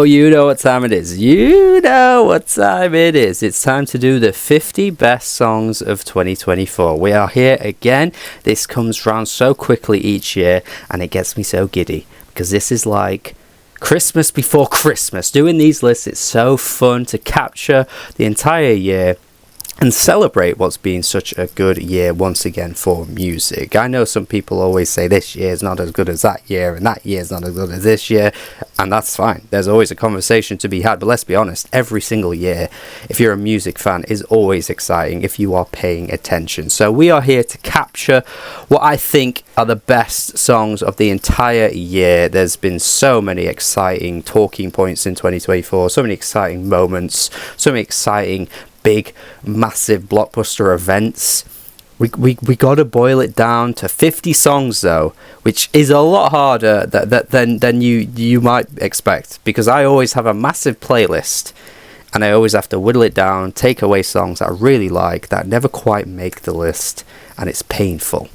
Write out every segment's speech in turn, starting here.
you know what time it is. You know what time it is. It's time to do the 50 best songs of 2024. We are here again. This comes round so quickly each year, and it gets me so giddy because this is like Christmas before Christmas. Doing these lists, it's so fun to capture the entire year and celebrate what's been such a good year once again for music. I know some people always say this year is not as good as that year and that year is not as good as this year, and that's fine. There's always a conversation to be had, but let's be honest, every single year, if you're a music fan, is always exciting if you are paying attention. So we are here to capture what I think are the best songs of the entire year. There's been so many exciting talking points in 2024, so many exciting moments, so many exciting big, massive blockbuster events. We got to boil it down to 50 songs though, which is a lot harder than you might expect, because I always have a massive playlist and I always have to whittle it down, take away songs that I really like that never quite make the list, and it's painful.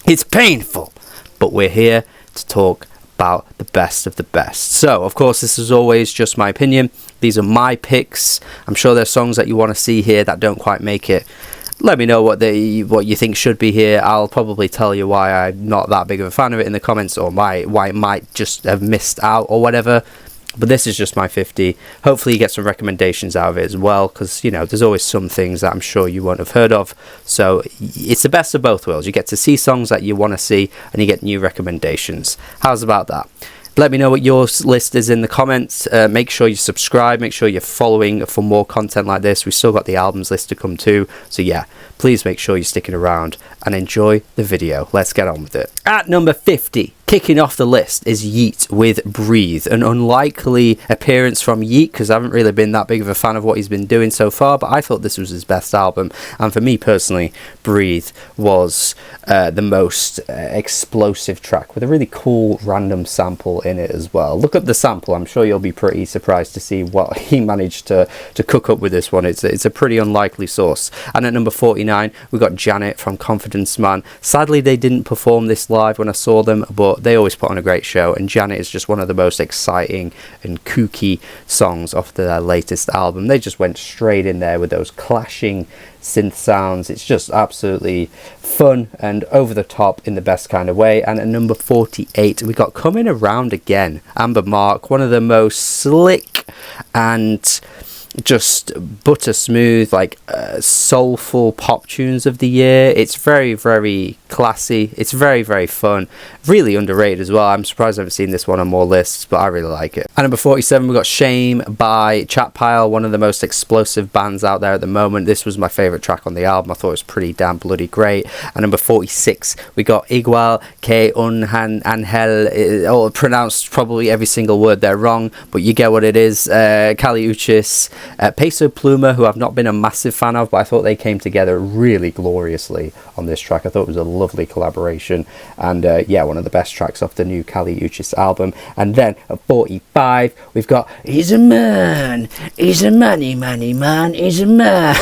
It's painful, but we're here to talk about the best of the best. So, of course, this is always just my opinion. These are my picks. I'm sure there's songs that you want to see here that don't quite make it. Let me know what you think should be here. I'll probably tell you why I'm not that big of a fan of it in the comments, or why it might just have missed out or whatever. But this is just my 50. Hopefully you get some recommendations out of it as well, because, you know, there's always some things that I'm sure you won't have heard of. So it's the best of both worlds. You get to see songs that you want to see, and you get new recommendations. How's about that? Let me know what your list is in the comments. Make sure you subscribe. Make sure you're following for more content like this. We've still got the albums list to come too. So yeah, please make sure you're sticking around and enjoy the video. Let's get on with it. At number 50, kicking off the list, is Yeat with Breathe. An unlikely appearance from Yeat, because I haven't really been that big of a fan of what he's been doing so far, but I thought this was his best album. And for me personally, Breathe was the most explosive track, with a really cool random sample in it as well. Look at the sample. I'm sure you'll be pretty surprised to see what he managed to cook up with this one. It's a pretty unlikely source. And at number 49, we got Janet from Confidence Man. Sadly, they didn't perform this live when I saw them, but they always put on a great show, and Janet is just one of the most exciting and kooky songs off their latest album. They just went straight in there with those clashing synth sounds. It's just absolutely fun and over the top in the best kind of way. And at number 48, we got Coming Around Again, Amber Mark, one of the most slick and just butter smooth, like soulful pop tunes of the year. It's very, very classy. It's very, very fun. Really underrated as well. I'm surprised I haven't seen this one on more lists, but I really like it. And number 47, we got Shame by Chat Pile, one of the most explosive bands out there at the moment. This was my favourite track on the album. I thought it was pretty damn bloody great. And number 46, we got Igual que un Angel, or pronounced probably every single word there wrong, but you get what it is. Kali Uchis, Peso Pluma, who I've not been a massive fan of, but I thought they came together really gloriously on this track. I thought it was a lovely collaboration, and yeah, one of the best tracks off the new Kali Uchis album. And then at 45, we've got He's a Man, He's a Money Man, He's a Man.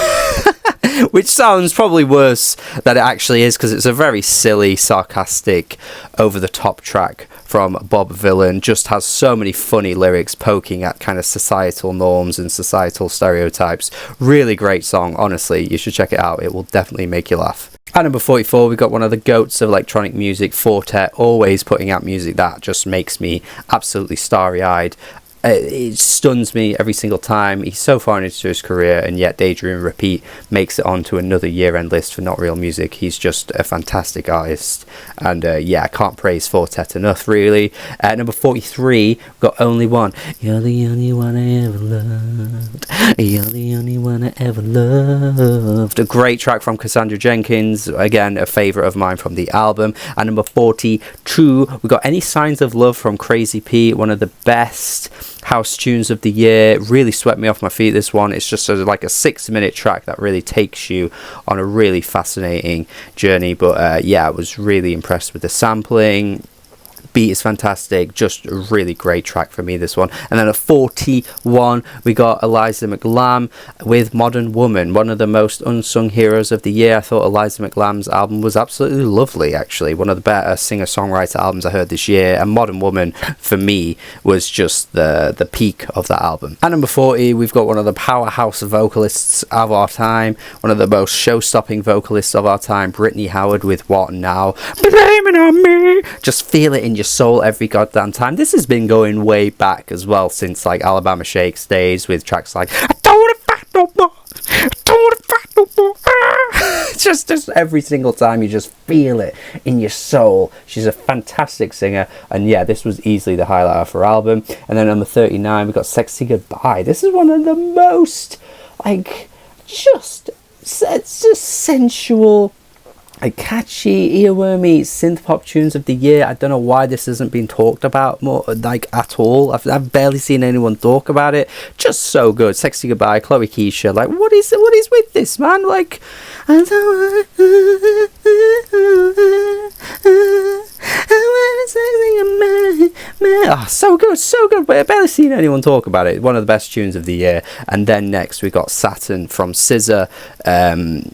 Which sounds probably worse than it actually is, because it's a very silly, sarcastic, over-the-top track from Bob Vylan. Just has so many funny lyrics poking at kind of societal norms and societal stereotypes. Really great song, honestly. You should check it out. It will definitely make you laugh. At number 44, we've got one of the goats of electronic music, Four Tet, always putting out music that just makes me absolutely starry-eyed. It stuns me every single time. He's so far into his career, and yet Daydream Repeat makes it onto another year-end list for Not Real Music. He's just a fantastic artist, and yeah, I can't praise Four Tet enough, really. At number 43, we've got Only One. You're the only one I ever loved. You're the only one I ever loved. A great track from Cassandra Jenkins, again, a favourite of mine from the album. At number 42, we've got Any Signs of Love from Crazy P, one of the best house tunes of the year. Really swept me off my feet, this one. It's just like a 6-minute track that really takes you on a really fascinating journey. But yeah, I was really impressed with the sampling, beat is fantastic, just a really great track for me, this one. And then at 41 we got Eliza McLamb with Modern Woman, one of the most unsung heroes of the year. I thought Eliza McLamb's album was absolutely lovely, actually, one of the better singer-songwriter albums I heard this year, and Modern Woman for me was just the peak of that album. At number 40 we've got one of the powerhouse vocalists of our time, one of the most show-stopping vocalists of our time, Brittany Howard with What Now. Blame it on me, just feel it in your soul every goddamn time. This has been going way back as well, since like Alabama Shakes days, with tracks like I don't wanna fight no more, I don't wanna fight no more. just every single time you just feel it in your soul. She's a fantastic singer, and yeah, this was easily the highlight of her album. And then number 39 we got Sexy Goodbye. This is one of the most like just sensual, catchy, earwormy synth pop tunes of the year. I don't know why this hasn't been talked about more, like, at all. I've barely seen anyone talk about it. Just so good. Sexy Goodbye, Chloe Keisha. Like, what is with this, man? Like, I don't oh, so good, but I've barely seen anyone talk about it. One of the best tunes of the year. And then next we got Saturn from SZA.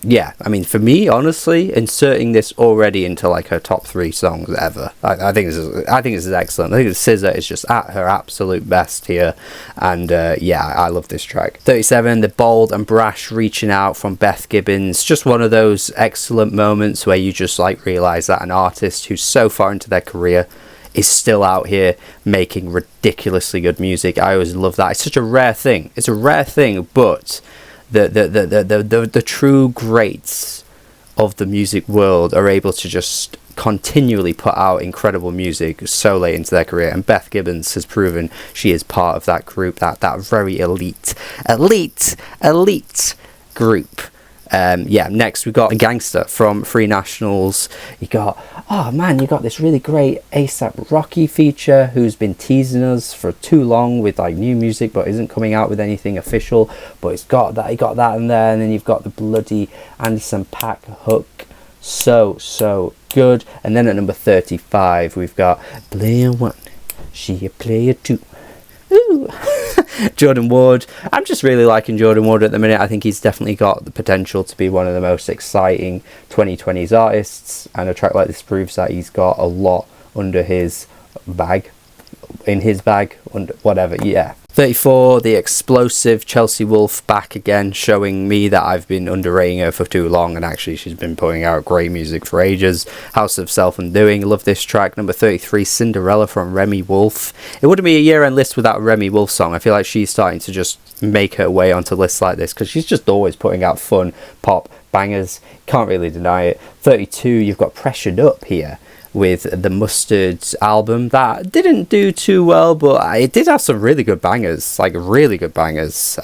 Yeah, I mean, for me, honestly, inserting this already into like her top 3 songs ever, I think this is excellent. I think SZA is just at her absolute best here, and yeah, I love this track. 37, the bold and brash Reaching Out from Beth Gibbons. Just one of those excellent moments where you just like realize that an artist who's so far into their career is still out here making ridiculously good music. I always love that. It's such a rare thing. It's a rare thing, but the true greats of the music world are able to just continually put out incredible music so late into their career, and Beth Gibbons has proven she is part of that group, that very elite group. Yeah, next we got Gangster from Free Nationals. You got this really great ASAP Rocky feature, who's been teasing us for too long with like new music but isn't coming out with anything official, but he got that in there. And then you've got the bloody Anderson .Paak hook, so good. And then at number 35 we've got Player 1, she a Player 2. Ooh. Jordan Ward. I'm just really liking Jordan Ward at the minute. I think he's definitely got the potential to be one of the most exciting 2020s artists, and a track like this proves that he's got a lot under his bag, whatever. Yeah. 34, the explosive Chelsea Wolfe back again, showing me that I've been underrating her for too long, and actually she's been putting out great music for ages. House of Self Undoing, love this track. Number 33, Cinderella from Remy Wolf. It wouldn't be a year-end list without a Remy Wolf song. I feel like she's starting to just make her way onto lists like this, because she's just always putting out fun pop bangers. Can't really deny it. 32, you've got Pressured Up here with the Mustard album that didn't do too well, but it did have some really good bangers,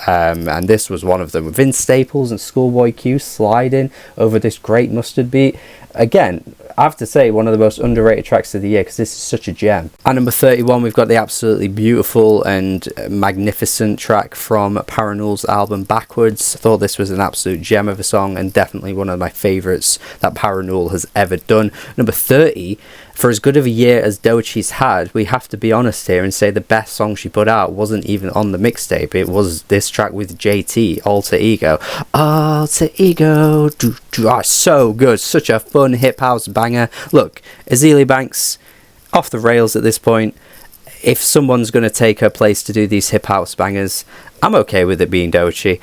and this was one of them. Vince Staples and Schoolboy Q sliding over this great Mustard beat. Again, I have to say, one of the most underrated tracks of the year, because this is such a gem. At number 31 we've got the absolutely beautiful and magnificent track from Parannoul's album Backwards. I thought this was an absolute gem of a song, and definitely one of my favourites that Parannoul has ever done. Number 30, for as good of a year as Doechie's had, we have to be honest here and say the best song she put out wasn't even on the mixtape. It was this track with JT, Alter Ego. Alter Ego, so good, such a fun hip house banger. Look, Azealia Banks, off the rails at this point. If someone's going to take her place to do these hip house bangers, I'm okay with it being Doechii.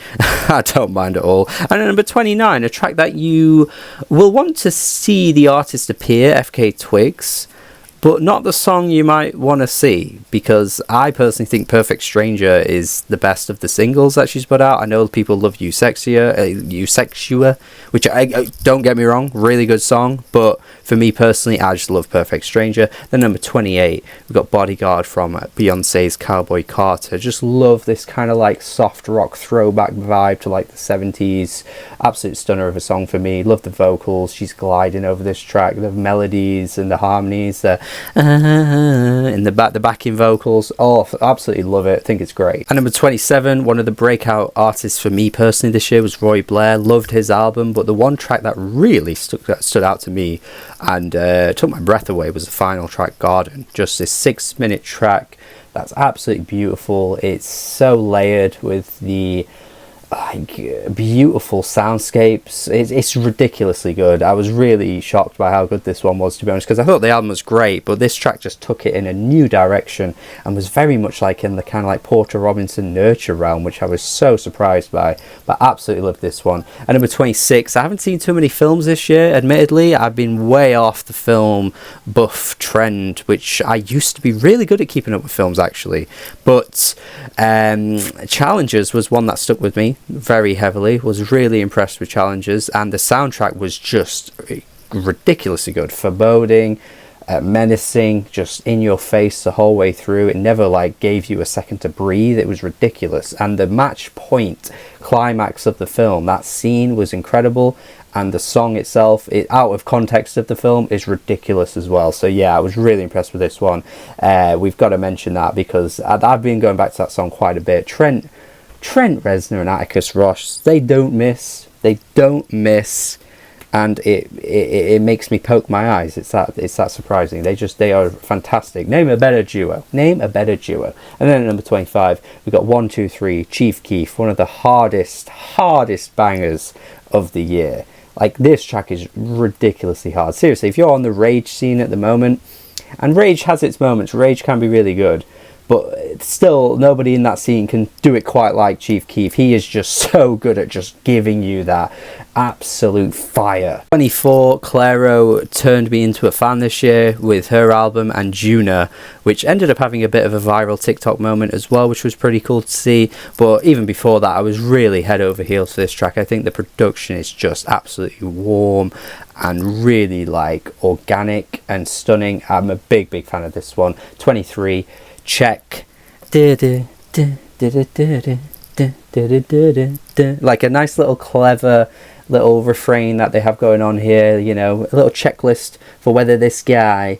I don't mind at all. And at number 29, a track that you will want to see the artist appear, FK Twigs, but not the song you might want to see, because I personally think Perfect Stranger is the best of the singles that she's put out. I know people love You Sexua, which I don't get me wrong, really good song, but for me personally, I just love Perfect Stranger. Then number 28, we've got Bodyguard from Beyonce's Cowboy Carter. Just love this kind of like soft rock throwback vibe to like the 70s. Absolute stunner of a song for me. Love the vocals. She's gliding over this track. The melodies and the harmonies. in the backing vocals. Oh, absolutely love it. I think it's great. And number 27, one of the breakout artists for me personally this year was Roy Blair. Loved his album, but the one track that really stood out to me and took my breath away was the final track, Garden. Just this 6-minute track that's absolutely beautiful. It's so layered with the beautiful soundscapes. It's ridiculously good. I was really shocked by how good this one was, to be honest, because I thought the album was great, but this track just took it in a new direction and was very much like in the kind of like Porter Robinson Nurture realm, which I was so surprised by. But absolutely loved this one. And number 26, I haven't seen too many films this year, admittedly. I've been way off the film buff trend, which I used to be really good at keeping up with films, actually. But Challengers was one that stuck with me very heavily. Was really impressed with Challengers, and the soundtrack was just ridiculously good. Foreboding, menacing, just in your face the whole way through. It never like gave you a second to breathe. It was ridiculous. And the match point climax of the film, that scene was incredible, and the song itself, out of context of the film, is ridiculous as well. So yeah, I was really impressed with this one. We've got to mention that because I've been going back to that song quite a bit. Trent Reznor and Atticus Ross, they don't miss, and it makes me poke my eyes. It's that surprising. They are fantastic. Name a better duo. And then at number 25, we got 123 Chief Keef, one of the hardest bangers of the year. Like, this track is ridiculously hard. Seriously, if you're on the Rage scene at the moment, and Rage has its moments, Rage can be really good, but still, nobody in that scene can do it quite like Chief Keef. He is just so good at just giving you that absolute fire. 24, Clairo turned me into a fan this year with her album Anjuna, which ended up having a bit of a viral TikTok moment as well, which was pretty cool to see. But even before that, I was really head over heels for this track. I think the production is just absolutely warm and really like organic and stunning. I'm a big fan of this one. 23, Check. Like a nice little clever little refrain that they have going on here, you know, a little checklist for whether this guy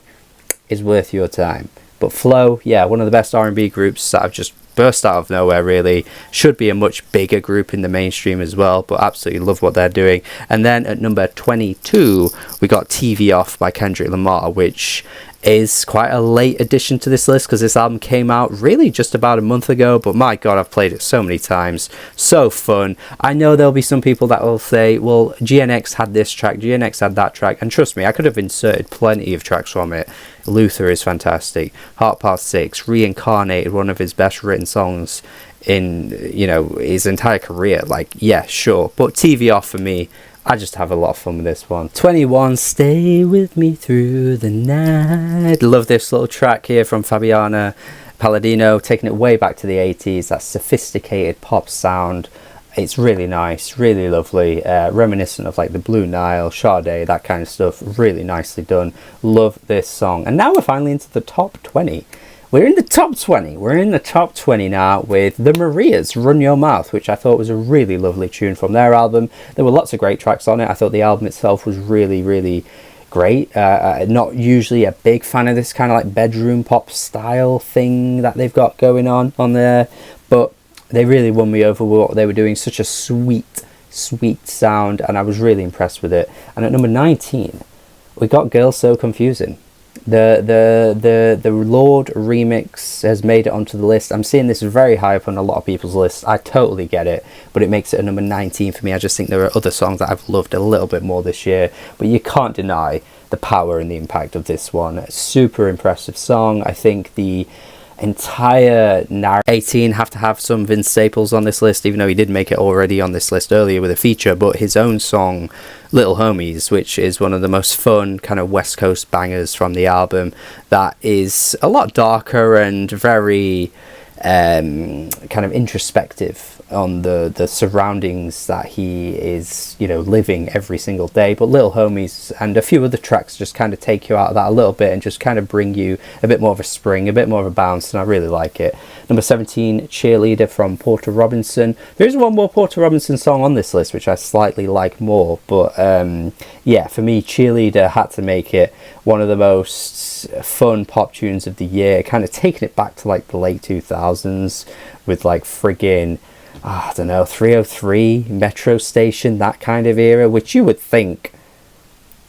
is worth your time. But Flow, yeah, one of the best R&B groups that have just burst out of nowhere, really. Should be a much bigger group in the mainstream as well, but absolutely love what they're doing. And then at number 22, we got TV Off by Kendrick Lamar, which is quite a late addition to this list because this album came out really just about a month ago, but my god, I've played it so many times. So fun. I know there'll be some people that will say, well, GNX had this track, GNX had that track, and trust me, I could have inserted plenty of tracks from it. Luther is fantastic. Heart Part 6, Reincarnated, one of his best written songs in, you know, his entire career. Like, yeah, sure, but TV Off for me, I just have a lot of fun with this one. 21, Stay With Me Through the Night. Love this little track here from Fabiana Palladino, taking it way back to the 80s. That sophisticated pop sound. It's really nice, really lovely, reminiscent of like the Blue Nile, Sade, that kind of stuff. Really nicely done. Love this song. And now we're finally into the top 20. We're in the top 20. We're in the top 20 now with The Marias, Run Your Mouth, which I thought was a really lovely tune from their album. There were lots of great tracks on it. I thought the album itself was really great. Not usually a big fan of this kind of like bedroom pop style thing that they've got going on there, but they really won me over with what they were doing. Such a sweet sound, and I was really impressed with it. And at number 19, we got Girl So Confusing. The Lord remix has made it onto the list. I'm seeing this very high up on a lot of people's lists. I totally get it, but it makes it a number 19 for me. I just think there are other songs that I've loved a little bit more this year, but you can't deny the power and the impact of this one. Super impressive song. I think the entire narrative. 18 have to have some Vince Staples on this list, even though he did make it already on this list earlier with a feature, but his own song Little Homies, which is one of the most fun kind of West Coast bangers from the album, that is a lot darker and very kind of introspective. on the surroundings that he is, you know, living every single day. But Little Homies and a few other tracks just kind of take you out of that a little bit and just kind of bring you a bit more of a spring, a bit more of a bounce, and I really like it. Number 17, Cheerleader from Porter Robinson. There is one more Porter Robinson song on this list which I slightly like more, but yeah, for me, Cheerleader had to make it one of the most fun pop tunes of the year, kind of taking it back to like the late 2000s with like friggin' I don't know, 303, Metro Station, that kind of era, which you would think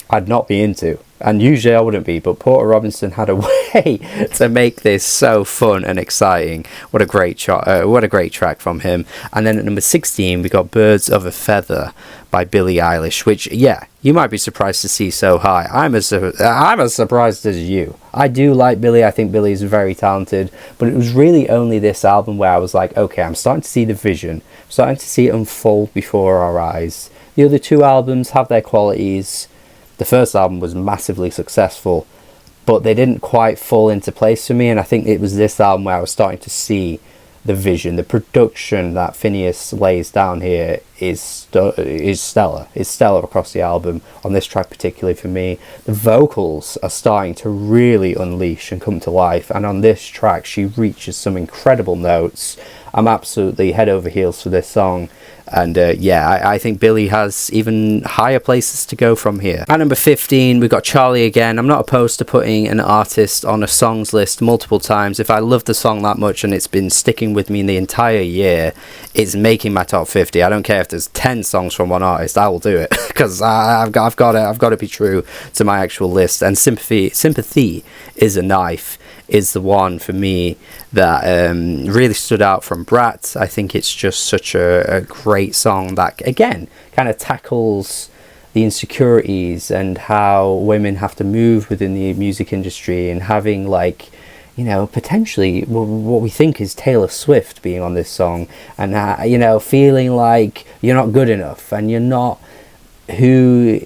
I'd not be into, and usually I wouldn't be, but Porter Robinson had a way to make this so fun and exciting. What a great track from him. And then at number 16 we got Birds of a Feather by Billie Eilish, which, yeah, you might be surprised to see so high. I'm as surprised as you. I do like Billie. I think Billie is very talented, but it was really only this album where I was like, okay, I'm starting to see the vision, I'm starting to see it unfold before our eyes. The other two albums have their qualities. The first album was massively successful, but they didn't quite fall into place for me, and I think it was this album where I was starting to see the vision. The production that Finneas lays down here is stellar. It's stellar across the album, on this track particularly for me. The vocals are starting to really unleash and come to life, and on this track she reaches some incredible notes. I'm absolutely head over heels for this song. And yeah, I think Billie has even higher places to go from here. At number 15, we've got Charli again. I'm not opposed to putting an artist on a songs list multiple times. If I love the song that much and it's been sticking with me in the entire year, it's making my top 50. I don't care if there's 10 songs from one artist, I will do it, because I've got to be true to my actual list. And Sympathy is a Knife is the one for me that really stood out from Brat. I think it's just such a great song that, again, kind of tackles the insecurities and how women have to move within the music industry, and having, like, you know, potentially what we think is Taylor Swift being on this song, and you know, feeling like you're not good enough and you're not who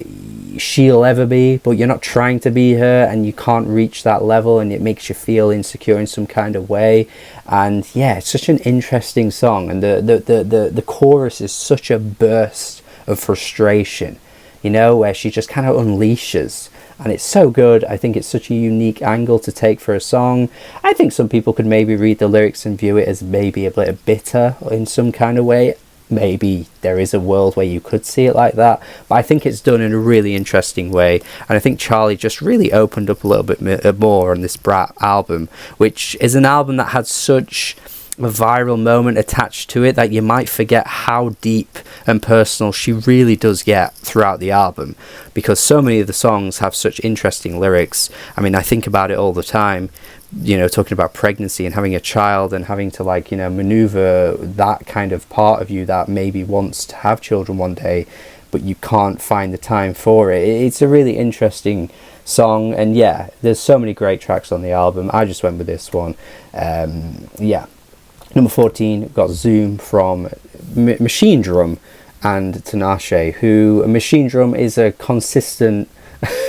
she'll ever be, but you're not trying to be her, and you can't reach that level, and it makes you feel insecure in some kind of way. And yeah, it's such an interesting song, and the chorus is such a burst of frustration, you know, where she just kind of unleashes, and it's so good. I think it's such a unique angle to take for a song. I think some people could maybe read the lyrics and view it as maybe a bit bitter in some kind of way. Maybe there is a world where you could see it like that, but I think it's done in a really interesting way, and I think Charli just really opened up a little bit more on this Brat album, which is an album that had such a viral moment attached to it that you might forget how deep and personal she really does get throughout the album, because so many of the songs have such interesting lyrics. I mean, I think about it all the time, you know, talking about pregnancy and having a child and having to, like, you know, maneuver that kind of part of you that maybe wants to have children one day, but you can't find the time for it. It's a really interesting song, and yeah, there's so many great tracks on the album. I just went with this one. Yeah. Number 14, got Zoom from Machine Drum and Tinashe, who Machine Drum is a consistent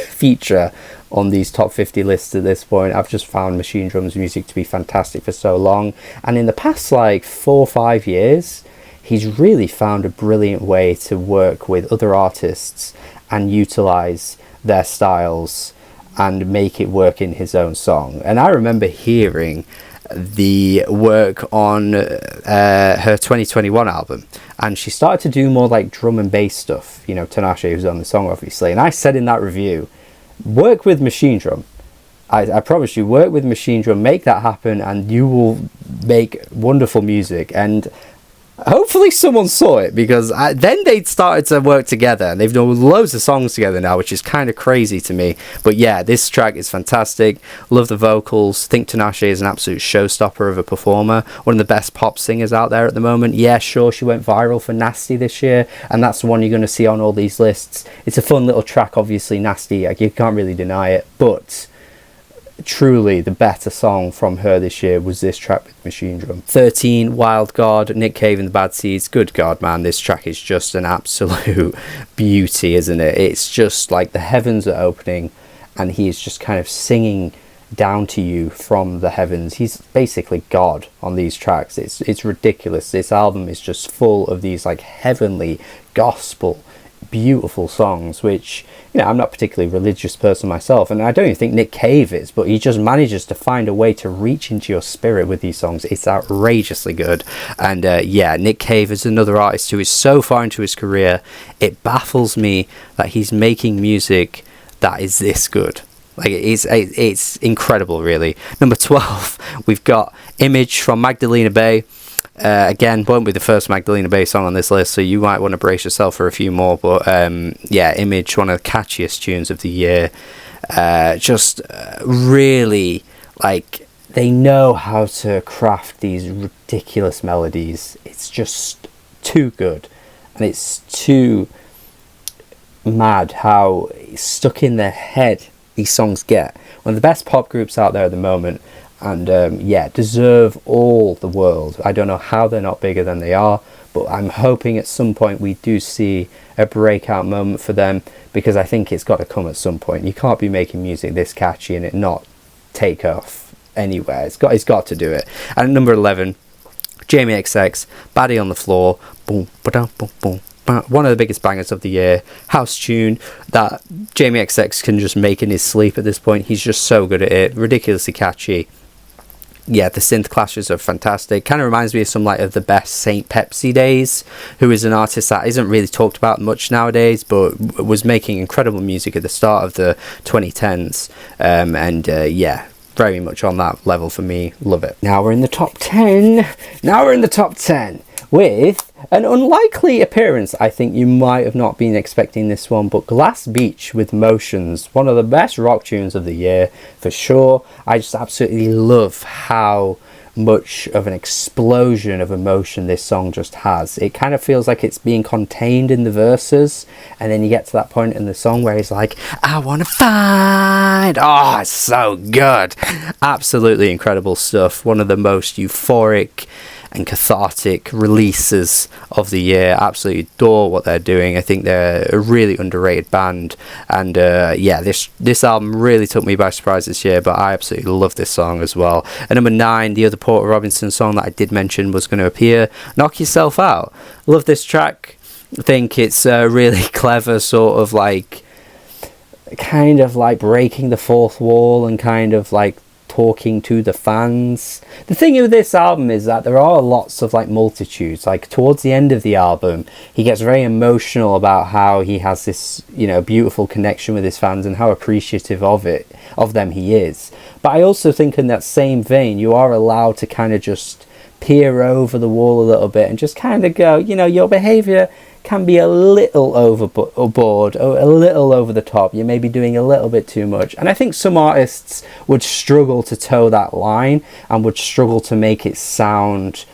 feature on these top 50 lists at this point. I've just found Machine Drum's music to be fantastic for so long, and in the past like 4 or 5 years he's really found a brilliant way to work with other artists and utilize their styles and make it work in his own song. And I remember hearing the work on her 2021 album, and she started to do more like drum and bass stuff, you know, Tinashe, who's on the song obviously, and I said in that review, work with Machine Drum. I promise you, work with Machine Drum, make that happen, and you will make wonderful music. And hopefully someone saw it, because then they started to work together, and they've done loads of songs together now, which is kind of crazy to me. But yeah, this track is fantastic. Love the vocals. Think Tinashe is an absolute showstopper of a performer, one of the best pop singers out there at the moment. Yeah, sure, she went viral for Nasty this year, and that's the one you're going to see on all these lists. It's a fun little track, obviously. Nasty, you can't really deny it, but truly the better song from her this year was this track with Machine Drum. 13, Wild God, Nick Cave and the Bad Seeds. Good God, man, this track is just an absolute beauty, isn't it? It's just like the heavens are opening, and he is just kind of singing down to you from the heavens. He's basically God on these tracks. It's ridiculous. This album is just full of these like heavenly gospel beautiful songs, which, you know, I'm not a particularly religious person myself, and I don't even think Nick Cave is, but he just manages to find a way to reach into your spirit with these songs. It's outrageously good. And yeah, Nick Cave is another artist who is so far into his career, it baffles me that he's making music that is this good. Like, it's incredible, really. Number 12, we've got Image from Magdalena Bay. Again, won't be the first Magdalena Bay song on this list, so you might want to brace yourself for a few more. But yeah, Image, one of the catchiest tunes of the year. Just really, like, they know how to craft these ridiculous melodies. It's just too good, and it's too mad how stuck in their head these songs get. One of the best pop groups out there at the moment, and yeah, deserve all the world. I don't know how they're not bigger than they are, but I'm hoping at some point we do see a breakout moment for them, because I think it's got to come at some point. You can't be making music this catchy and it not take off anywhere. It's got to do it. And at number 11, Jamie XX, Baddie on the Floor. Boom, ba-dum, boom, boom. One of the biggest bangers of the year. House tune that Jamie XX can just make in his sleep at this point. He's just so good at it. Ridiculously catchy. Yeah, the synth clashes are fantastic. Kind of reminds me of some like of the best Saint Pepsi days, who is an artist that isn't really talked about much nowadays, but was making incredible music at the start of the 2010s. And yeah, very much on that level for me. Love it. Now we're in the top 10. With an unlikely appearance. I think you might have not been expecting this one, but Glass Beach with Motions, one of the best rock tunes of the year for sure. I just absolutely love how much of an explosion of emotion this song just has. It kind of feels like it's being contained in the verses, and then you get to that point in the song where he's like, I wanna find. Oh, it's so good. Absolutely incredible stuff. One of the most euphoric and cathartic releases of the year. Absolutely adore what they're doing. I think they're a really underrated band, and yeah, this album really took me by surprise this year, but I absolutely love this song as well. At number 9, the other Porter Robinson song that I did mention was going to appear, Knock Yourself Out. Love this track. I think it's really clever, sort of like, kind of like breaking the fourth wall and kind of like talking to the fans. The thing with this album is that there are lots of like multitudes. Like towards the end of the album, he gets very emotional about how he has this, you know, beautiful connection with his fans and how appreciative of them he is. But I also think in that same vein, you are allowed to kind of just peer over the wall a little bit and just kind of go, you know, your behavior can be a little overboard or a little over the top. You may be doing a little bit too much. And I think some artists would struggle to toe that line and would struggle to make it sound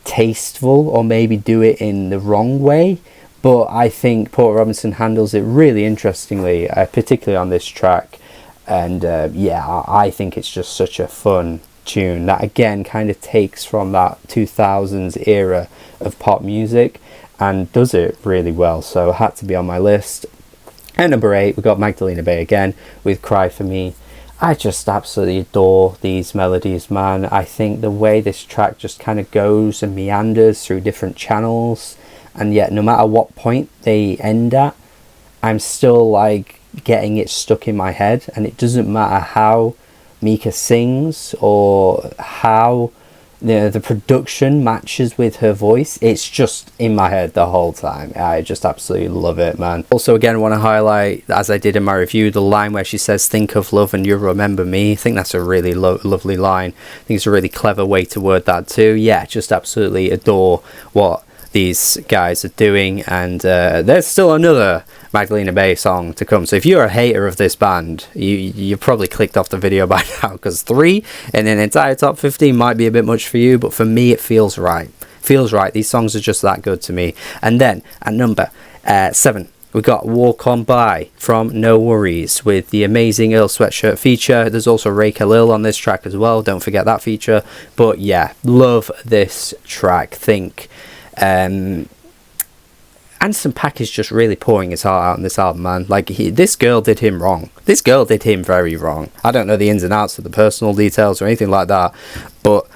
tasteful or maybe do it in the wrong way. But I think Porter Robinson handles it really interestingly, particularly on this track. And yeah, I think it's just such a fun tune that again kind of takes from that 2000s era of pop music and does it really well, so it had to be on my list. At number 8, we got Magdalena Bay again with Cry For Me. I just absolutely adore these melodies, man. I think the way this track just kind of goes and meanders through different channels, and yet no matter what point they end at, I'm still like getting it stuck in my head, and it doesn't matter how Mika sings or how the production matches with her voice. It's just in my head the whole time. I just absolutely love it, man. Also, again, want to highlight, as I did in my review, the line where she says, think of love and you'll remember me. I think that's a really lovely line. I think it's a really clever way to word that too. Yeah, just absolutely adore what these guys are doing, and there's still another Magdalena Bay song to come. So if you're a hater of this band, you probably clicked off the video by now, because 3 in an entire top 15 might be a bit much for you, but for me it feels right. These songs are just that good to me. And then at number 7, we got Walk On By from No Worries with the amazing Earl Sweatshirt feature. There's also Ray Khalil on this track as well, don't forget that feature. But yeah, love this track. Think Anderson .Paak is just really pouring his heart out on this album, man. Like, this girl did him wrong. This girl did him very wrong. I don't know the ins and outs of the personal details or anything like that, but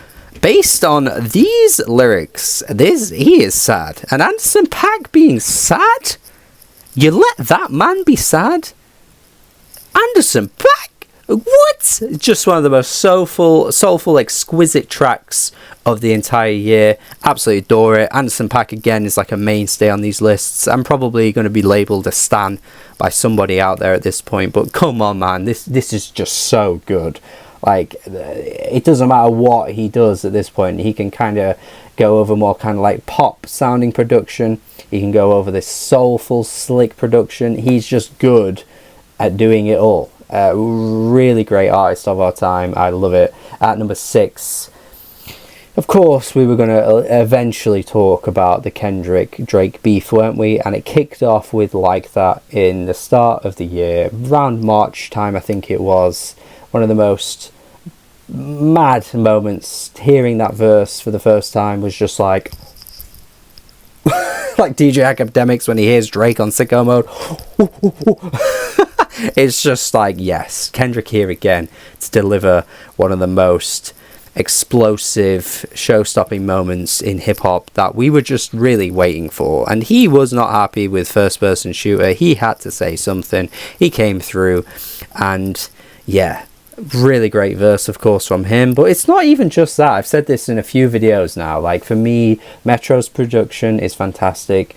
based on these lyrics, he is sad. And Anderson .Paak being sad? You let that man be sad? Anderson .Paak? What? Just one of the most soulful, exquisite tracks of the entire year. Absolutely adore it. Anderson .Paak again is like a mainstay on these lists. I'm probably going to be labelled a stan by somebody out there at this point, but come on, man, this is just so good. Like, it doesn't matter what he does at this point. He can kind of go over more kind of like pop sounding production. He can go over this soulful, slick production. He's just good at doing it all. Really great artist of our time. I love it. At number 6, of course, we were going to eventually talk about the Kendrick-Drake beef, weren't we? And it kicked off with Like That in the start of the year. Around March time, I think it was. One of the most mad moments. Hearing that verse for the first time was just like... like DJ Akademiks when he hears Drake on sicko mode. It's just like, yes, Kendrick here again to deliver one of the most explosive, show-stopping moments in hip-hop that we were just really waiting for. And he was not happy with First-Person Shooter. He had to say something. He came through, and yeah, really great verse, of course, from him. But it's not even just that. I've said this in a few videos now. Like, for me, Metro's production is fantastic.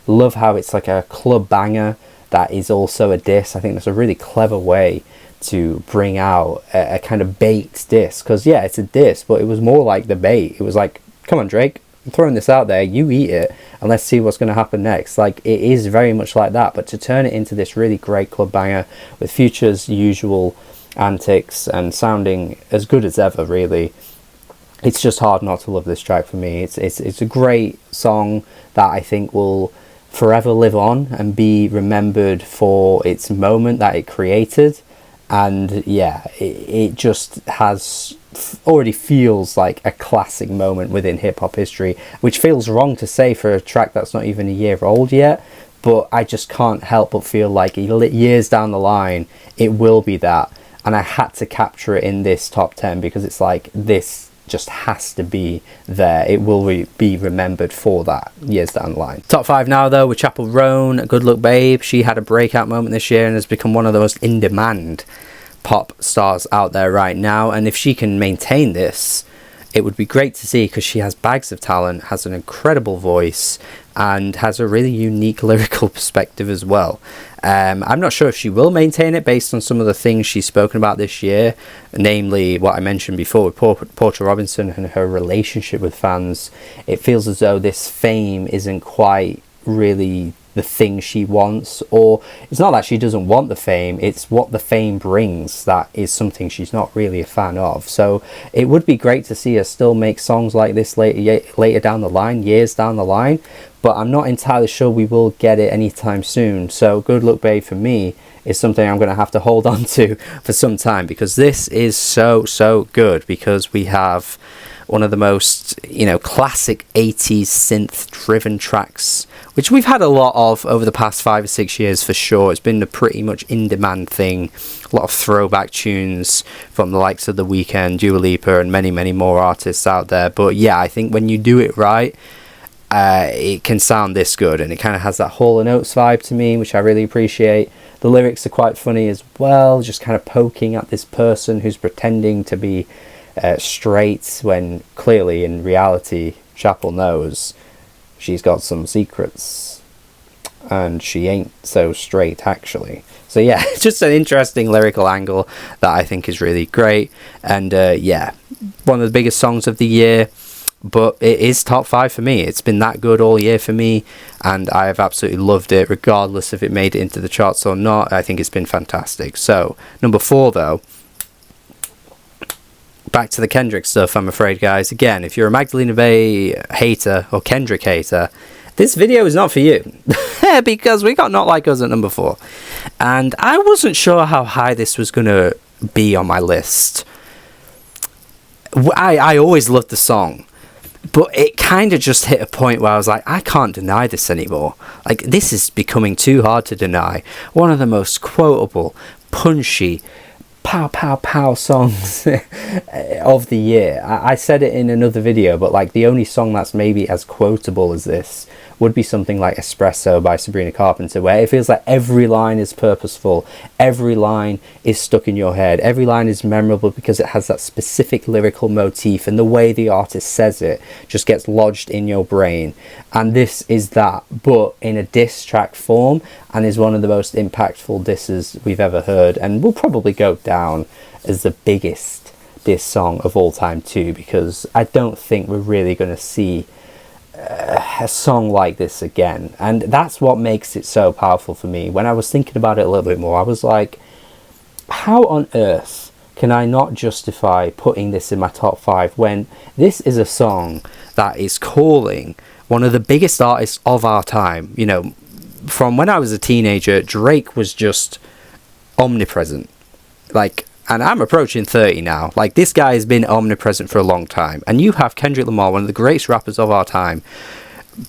Love how it's like a club banger that is also a diss. I think that's a really clever way to bring out a kind of bait diss. Because, yeah, it's a diss, but it was more like the bait. It was like, come on, Drake, I'm throwing this out there. You eat it, and let's see what's going to happen next. Like, it is very much like that. But to turn it into this really great club banger with Future's usual antics and sounding as good as ever, really, it's just hard not to love this track for me. It's a great song that I think will forever live on and be remembered for its moment that it created. And yeah, it just has already feels like a classic moment within hip-hop history, which feels wrong to say for a track that's not even a year old yet, but I just can't help but feel like years down the line it will be that. And I had to capture it in this top 10 because it's like, this just has to be there. It will be remembered for that years down the line. Top 5 now though, with Chappell Roan, Good Luck Babe. She had a breakout moment this year and has become one of the most in-demand pop stars out there right now. And if she can maintain this, it would be great to see, because she has bags of talent, has an incredible voice, and has a really unique lyrical perspective as well. I'm not sure if she will maintain it based on some of the things she's spoken about this year, namely what I mentioned before with Portia Robinson and her relationship with fans. It feels as though this fame isn't quite really the thing she wants, or it's not that she doesn't want the fame, it's what the fame brings that is something she's not really a fan of. So it would be great to see her still make songs like this later down the line, years down the line, but I'm not entirely sure we will get it anytime soon. So Good Luck Babe for me is something I'm going to have to hold on to for some time, because this is so good, because we have one of the most, classic 80s synth driven tracks, which we've had a lot of over the past 5 or 6 years for sure. It's been a pretty much in-demand thing. A lot of throwback tunes from the likes of The Weeknd, Dua Lipa, and many, many more artists out there. But yeah, I think when you do it right, it can sound this good, and it kind of has that Hall & Oates vibe to me, which I really appreciate. The lyrics are quite funny as well, just kind of poking at this person who's pretending to be straight when clearly in reality Chappell knows she's got some secrets and she ain't so straight actually. So yeah, it's just an interesting lyrical angle that I think is really great. And yeah, one of the biggest songs of the year, but it is top 5 for me. It's been that good all year for me, and I have absolutely loved it regardless if it made it into the charts or not. I think it's been fantastic. So number 4 though, back to the Kendrick stuff, I'm afraid, guys. Again, if you're a Magdalena Bay hater or Kendrick hater, this video is not for you. Because we got Not Like Us at number 4. And I wasn't sure how high this was going to be on my list. I always loved the song. But it kind of just hit a point where I was like, I can't deny this anymore. Like, this is becoming too hard to deny. One of the most quotable, punchy, pow pow pow songs of the year. I said it in another video, but like the only song that's maybe as quotable as this would be something like Espresso by Sabrina Carpenter, where it feels like every line is purposeful, every line is stuck in your head, every line is memorable because it has that specific lyrical motif, and the way the artist says it just gets lodged in your brain. And this is that, but in a diss track form, and is one of the most impactful disses we've ever heard, and will probably go down as the biggest diss song of all time too, because I don't think we're really going to see a song like this again. And that's what makes it so powerful for me. When I was thinking about it a little bit more, I was like, how on earth can I not justify putting this in my top 5 when this is a song that is calling one of the biggest artists of our time? You know, from when I was a teenager, Drake was just omnipresent. Like, and I'm approaching 30 now. Like, this guy has been omnipresent for a long time. And you have Kendrick Lamar, one of the greatest rappers of our time,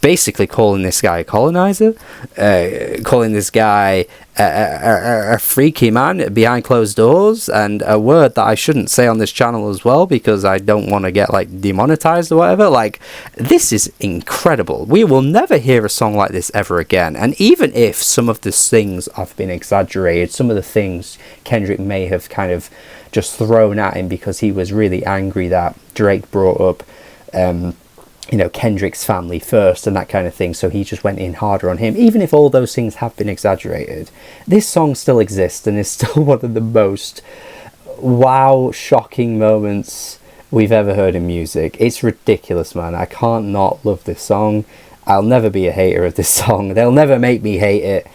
basically calling this guy a colonizer, calling this guy a freaky man behind closed doors, and a word that I shouldn't say on this channel as well because I don't want to get like demonetized or whatever. Like, this is incredible. We will never hear a song like this ever again. And even if some of the things have been exaggerated, some of the things Kendrick may have kind of just thrown at him because he was really angry that Drake brought up you know, Kendrick's family first and that kind of thing, so he just went in harder on him. Even if all those things have been exaggerated, this song still exists and is still one of the most wow, shocking moments we've ever heard in music. It's ridiculous, man. I can't not love this song. I'll never be a hater of this song. They'll never make me hate it.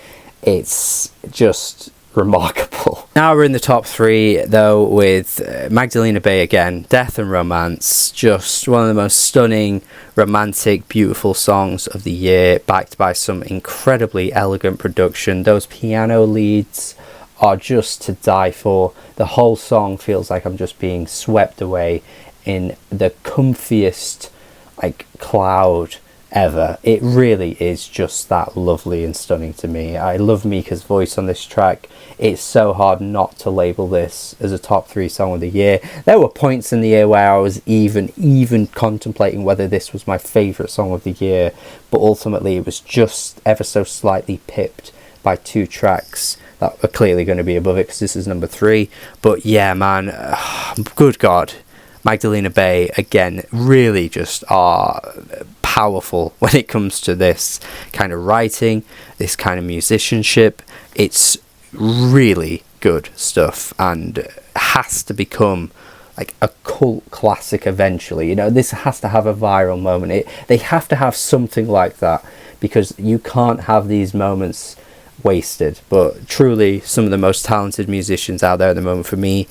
It's just remarkable. Now we're in the top 3 though with Magdalena Bay again, Death and Romance, just one of the most stunning, romantic, beautiful songs of the year, backed by some incredibly elegant production. Those piano leads are just to die for. The whole song feels like I'm just being swept away in the comfiest like cloud ever. It really is just that lovely and stunning to me. I love Mika's voice on this track. It's so hard not to label this as a top 3 song of the year. There were points in the year where I was even contemplating whether this was my favourite song of the year, but ultimately it was just ever so slightly pipped by 2 tracks that are clearly going to be above it because this is number 3. But yeah, man, good God, Magdalena Bay again really just are powerful when it comes to this kind of writing, this kind of musicianship. It's really good stuff and has to become like a cult classic eventually. You know, this has to have a viral moment. They have to have something like that because you can't have these moments wasted. But truly, some of the most talented musicians out there at the moment for me.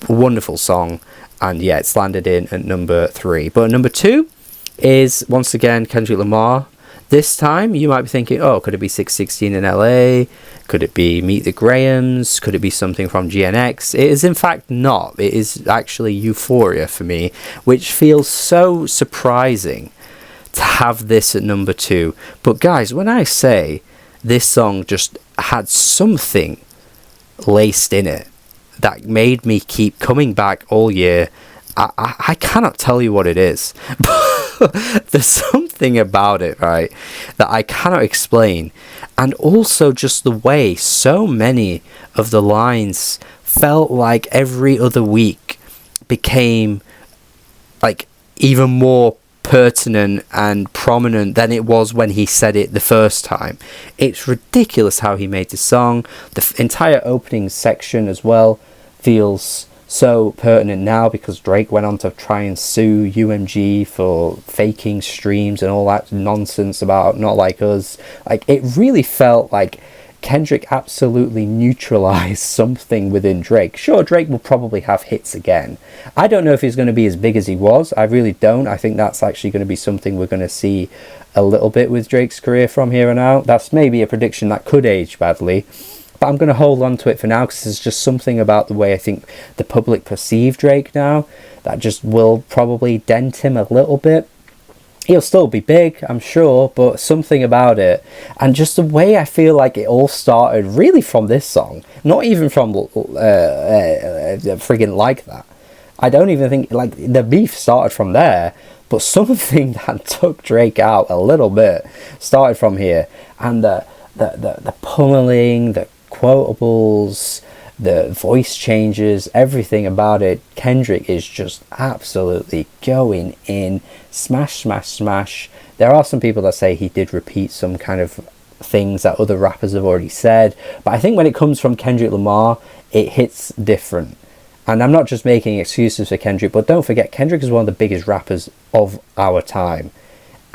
Wonderful song. And yeah, it's landed in at number 3. But number 2 is once again Kendrick Lamar. This time you might be thinking, oh, could it be 616 in LA? Could it be Meet the Grahams? Could it be something from GNX? It is in fact not. It is actually Euphoria for me, which feels so surprising to have this at number 2. But guys, when I say this song just had something laced in it that made me keep coming back all year, I cannot tell you what it is. There's something about it, right, that I cannot explain. And also just the way so many of the lines felt like every other week became like even more pertinent and prominent than it was when he said it the first time. It's ridiculous how he made the song. The entire opening section as well feels so pertinent now because Drake went on to try and sue UMG for faking streams and all that nonsense about Not Like Us. Like, it really felt like Kendrick absolutely neutralized something within Drake. Sure, Drake will probably have hits again. I don't know if he's going to be as big as he was. I really don't. I think that's actually going to be something we're going to see a little bit with Drake's career from here on out. That's maybe a prediction that could age badly. but I'm going to hold on to it for now because there's just something about the way I think the public perceive Drake now that just will probably dent him a little bit. He'll still be big, I'm sure, but something about it, and just the way I feel like it all started really from this song, not even from friggin' Like That. I don't even think, like, the beef started from there, but something that took Drake out a little bit started from here, and the pummeling, the quotables, the voice changes, everything about it. Kendrick is just absolutely going in, smash, smash, smash. There are some people that say he did repeat some kind of things that other rappers have already said, but I think when it comes from Kendrick Lamar, it hits different. And I'm not just making excuses for Kendrick, but don't forget, Kendrick is one of the biggest rappers of our time.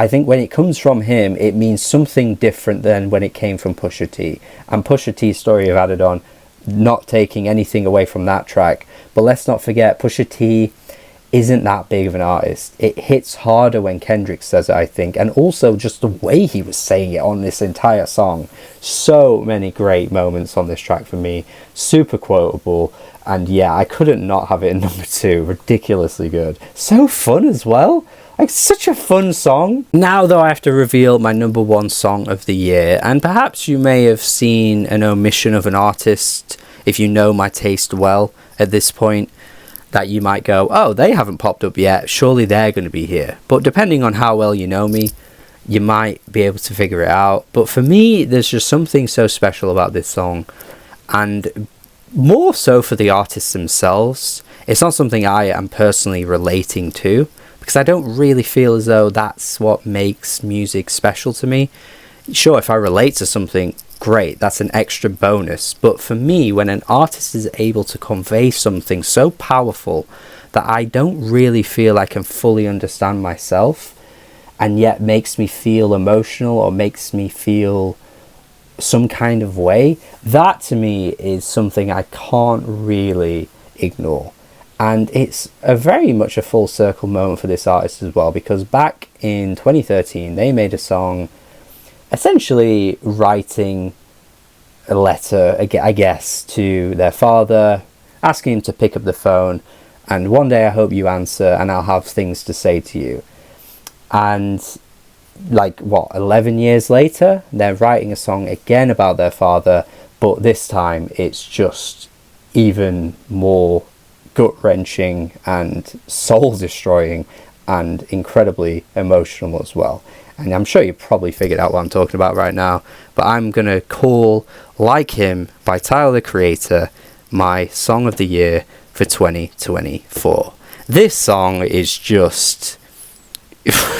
I think when it comes from him, it means something different than when it came from Pusha T. And Pusha T's story of Added On, not taking anything away from that track. But let's not forget, Pusha T isn't that big of an artist. It hits harder when Kendrick says it, I think. And also just the way he was saying it on this entire song. So many great moments on this track for me. Super quotable. And yeah, I couldn't not have it in number 2. Ridiculously good. So fun as well. Like, such a fun song. Now, though, I have to reveal my number 1 song of the year. And perhaps you may have seen an omission of an artist, if you know my taste well at this point, that you might go, oh, they haven't popped up yet. Surely they're going to be here. But depending on how well you know me, you might be able to figure it out. But for me, there's just something so special about this song. And more so for the artists themselves. It's not something I am personally relating to, because I don't really feel as though that's what makes music special to me. Sure, if I relate to something, great, that's an extra bonus. But for me, when an artist is able to convey something so powerful that I don't really feel I can fully understand myself, and yet makes me feel emotional or makes me feel some kind of way, that to me is something I can't really ignore. And it's a very much a full circle moment for this artist as well, because back in 2013 they made a song essentially writing a letter, I guess, to their father, asking him to pick up the phone and one day I hope you answer and I'll have things to say to you. And like 11 years later, they're writing a song again about their father, but this time it's just even more gut-wrenching and soul-destroying and incredibly emotional as well. And I'm sure you probably figured out what I'm talking about right now, but I'm going to call Like Him by Tyler, the Creator, my song of the year for 2024. This song is just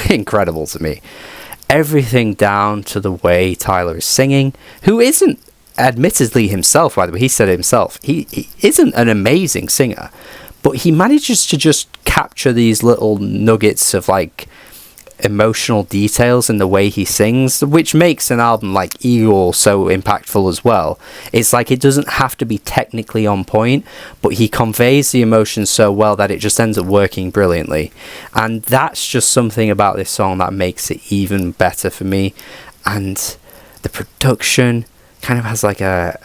incredible to me. Everything down to the way Tyler is singing, who isn't admittedly himself, by the way, he said it himself, he isn't an amazing singer, but he manages to just capture these little nuggets of like emotional details in the way he sings, which makes an album like Eagle so impactful as well. It's like it doesn't have to be technically on point, but he conveys the emotion so well that it just ends up working brilliantly. And that's just something about this song that makes it even better for me. And the production kind of has like a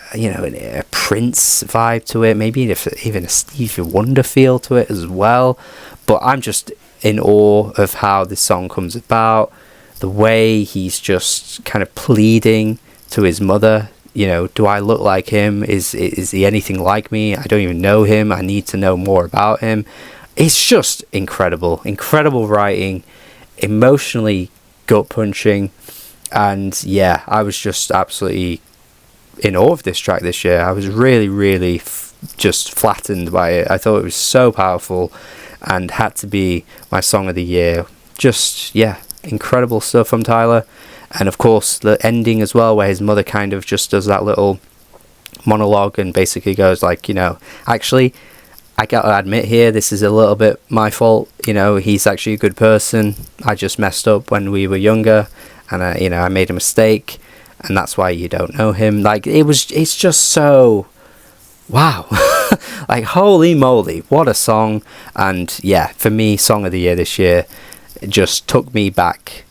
Prince vibe to it, maybe even a Stevie Wonder feel to it as well. But I'm just in awe of how this song comes about, the way he's just kind of pleading to his mother, do I look like him? Is he anything like me? I don't even know him. I need to know more about him. It's just incredible writing, emotionally gut punching, and yeah, I was just absolutely in awe of this track this year. I was really just flattened by it. I thought it was so powerful and had to be my song of the year. Just, yeah, incredible stuff from Tyler. And of course the ending as well, where his mother kind of just does that little monologue and basically goes like, actually, I gotta admit here, this is a little bit my fault. He's actually a good person. I just messed up when we were younger, and I made a mistake, and that's why you don't know him. Like, it's just so wow. Like, holy moly, what a song. And yeah, for me, song of the year this year, it just took me aback.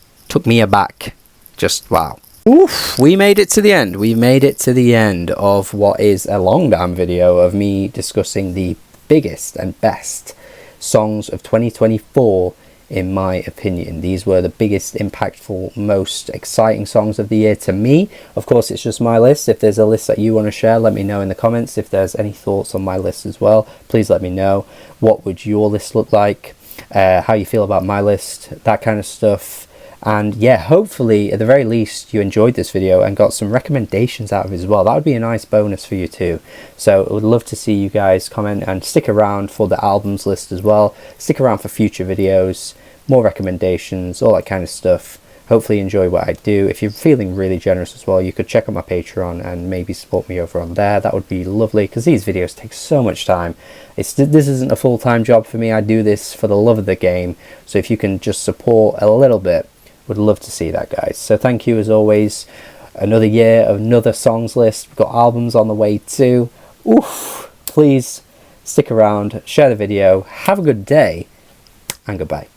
Just wow. Oof, we made it to the end. We made it to the end of what is a long damn video of me discussing the biggest and best songs of 2024 in my opinion. These were the biggest, impactful, most exciting songs of the year to me. Of course, it's just my list. If there's a list that you want to share, let me know in the comments. If there's any thoughts on my list as well, please let me know. What would your list look like? How you feel about my list, that kind of stuff. And yeah, hopefully at the very least you enjoyed this video and got some recommendations out of it as well. That would be a nice bonus for you too. So I would love to see you guys comment and stick around for the albums list as well. Stick around for future videos, more recommendations, all that kind of stuff. Hopefully you enjoy what I do. If you're feeling really generous as well, you could check out my Patreon and maybe support me over on there. That would be lovely, because these videos take so much time. This isn't a full-time job for me. I do this for the love of the game. So if you can just support a little bit, would love to see that, guys. So thank you as always. Another year, another songs list. We've got albums on the way too. Oof. Please stick around, share the video, have a good day, and goodbye.